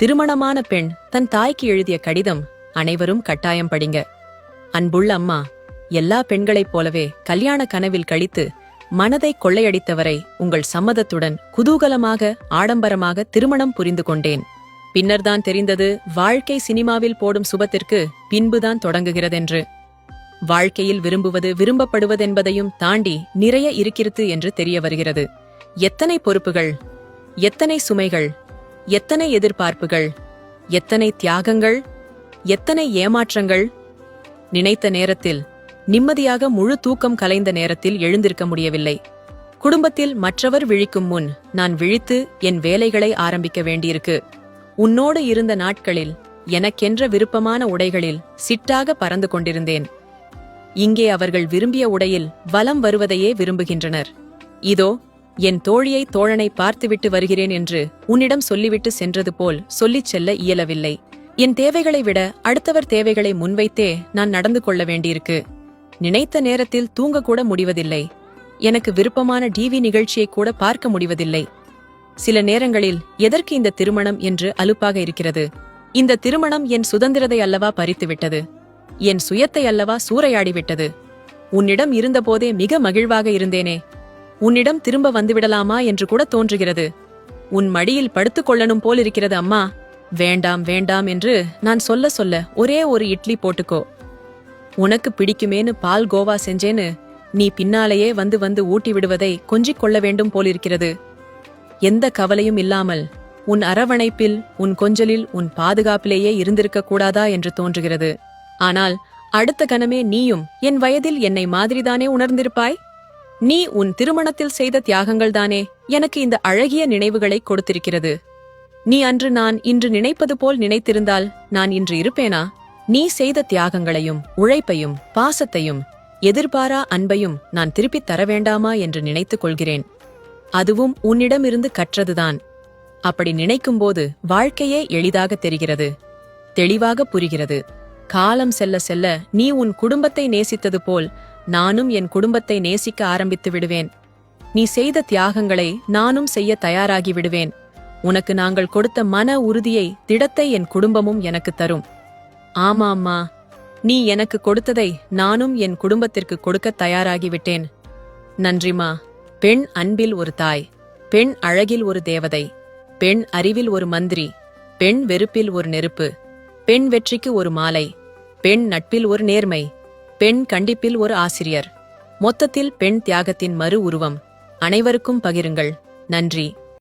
திருமணமான பெண் தன் தாய்க்கு எழுதிய கடிதம் அனைவரும் கட்டாயம் படிங்க. அன்புள்ள அம்மா, எல்லா பெண்களைப் போலவே கல்யாண கனவில் கழித்து மனதை கொள்ளையடித்தவரை உங்கள் சம்மதத்துடன் குதூகலமாக ஆடம்பரமாக திருமணம் புரிந்து கொண்டேன். பின்னர்தான் தெரிந்தது வாழ்க்கை சினிமாவில் போடும் சுபத்திற்கு பின்புதான் தொடங்குகிறதென்று. வாழ்க்கையில் விரும்புவது விரும்பப்படுவதென்பதையும் தாண்டி நிறைய இருக்கிறது என்று தெரிய வருகிறது. எத்தனை பொறுப்புகள், எத்தனை சுமைகள், எத்தனை எதிர்பார்ப்புகள், எத்தனை தியாகங்கள், எத்தனை ஏமாற்றங்கள். நினைத்த நேரத்தில் நிம்மதியாக முழு தூக்கம் கலைந்த நேரத்தில் எழுந்திருக்க முடியவில்லை. குடும்பத்தில் மற்றவர் விழிக்கும் முன் நான் விழித்து என் வேலைகளை ஆரம்பிக்க வேண்டியிருக்கு. உன்னோடு இருந்த நாட்களில் எனக்கென்ற விருப்பமான உடைகளில் சிட்டாக பறந்து கொண்டிருந்தேன். இங்கே அவர்கள் விரும்பிய உடையில் வலம் வருவதையே விரும்புகின்றனர். இதோ என் தோழியை தோழனை பார்த்துவிட்டு வருகிறேன் என்று உன்னிடம் சொல்லிவிட்டு சென்றது போல் சொல்லிச் செல்ல இயலவில்லை. என் தேவைகளை விட அடுத்தவர் தேவைகளை முன்வைத்தே நான் நடந்து கொள்ள வேண்டியிருக்கு. நினைத்த நேரத்தில் தூங்கக்கூட முடிவதில்லை. எனக்கு விருப்பமான டிவி நிகழ்ச்சியை கூட பார்க்க முடிவதில்லை. சில நேரங்களில் எதற்கு இந்த திருமணம் என்று அலுப்பாக இருக்கிறது. இந்த திருமணம் என் சுதந்திரத்தை அல்லவா பறித்துவிட்டது, என் சுயத்தை அல்லவா சூறையாடிவிட்டது. உன்னிடம் இருந்தபோதே மிக மகிழ்வாக இருந்தேனே, உன்னிடம் திரும்ப வந்துவிடலாமா என்று கூட தோன்றுகிறது. உன் மடியில் படுத்துக் கொள்ளணும் போலிருக்கிறது அம்மா. வேண்டாம் வேண்டாம் என்று நான் சொல்ல சொல்ல ஒரே ஒரு இட்லி போட்டுக்கோ. உனக்கு பிடிக்குமேனு பால் கோவா செஞ்சேன்னு நீ பின்னாலேயே வந்து வந்து ஊட்டி விடுவதை கொஞ்சிக் கொள்ள வேண்டும் போலிருக்கிறது. எந்த கவலையும் இல்லாமல் உன் அரவணைப்பில், உன் கொஞ்சலில், உன் பாதுகாப்பிலேயே இருந்திருக்க கூடாதா என்று தோன்றுகிறது. ஆனால் அடுத்த கணமே நீயும் என் வயதில் என்னை மாதிரிதானே உணர்ந்திருப்பாய். நீ உன் திருமணத்தில் செய்த தியாகங்கள்தானே எனக்கு இந்த அழகிய நினைவுகளை கொடுத்திருக்கிறது. நீ அன்று நான் இன்று நினைப்பது போல் நினைத்திருந்தால் நான் இன்று இருப்பேனா? நீ செய்த தியாகங்களையும் உழைப்பையும் பாசத்தையும் எதிர்பாரா அன்பையும் நான் திருப்பித் தர வேண்டாமா என்று நினைத்துக் கொள்கிறேன். அதுவும் உன்னிடமிருந்து கற்றதுதான். அப்படி நினைக்கும்போது வாழ்க்கையே எளிதாக தெரிகிறது, தெளிவாக புரிகிறது. காலம் செல்ல செல்ல நீ உன் குடும்பத்தை நேசித்தது போல் நானும் என் குடும்பத்தை நேசிக்க ஆரம்பித்து விடுவேன். நீ செய்த தியாகங்களை நானும் செய்ய தயாராகி விடுவேன். உனக்கு நாங்கள் கொடுத்த மன உறுதியை, திடத்தை என் குடும்பமும் எனக்கு தரும். ஆமா அம்மா, நீ எனக்கு கொடுத்ததை நானும் என் குடும்பத்திற்கு கொடுக்க தயாராகிவிட்டேன். நன்றிமா. பெண் அன்பில் ஒரு தாய், பெண் அழகில் ஒரு தேவதை, பெண் அறிவில் ஒரு மந்திரி, பெண் வெறுப்பில் ஒரு நெருப்பு, பெண் வெற்றிக்கு ஒரு மாலை, பெண் நட்பில் ஒரு நேர்மை, பெண் கண்டிப்பில் ஒரு ஆசிரியர். மொத்தத்தில் பெண் தியாகத்தின் மறு உருவம். அனைவருக்கும் பகிருங்கள். நன்றி.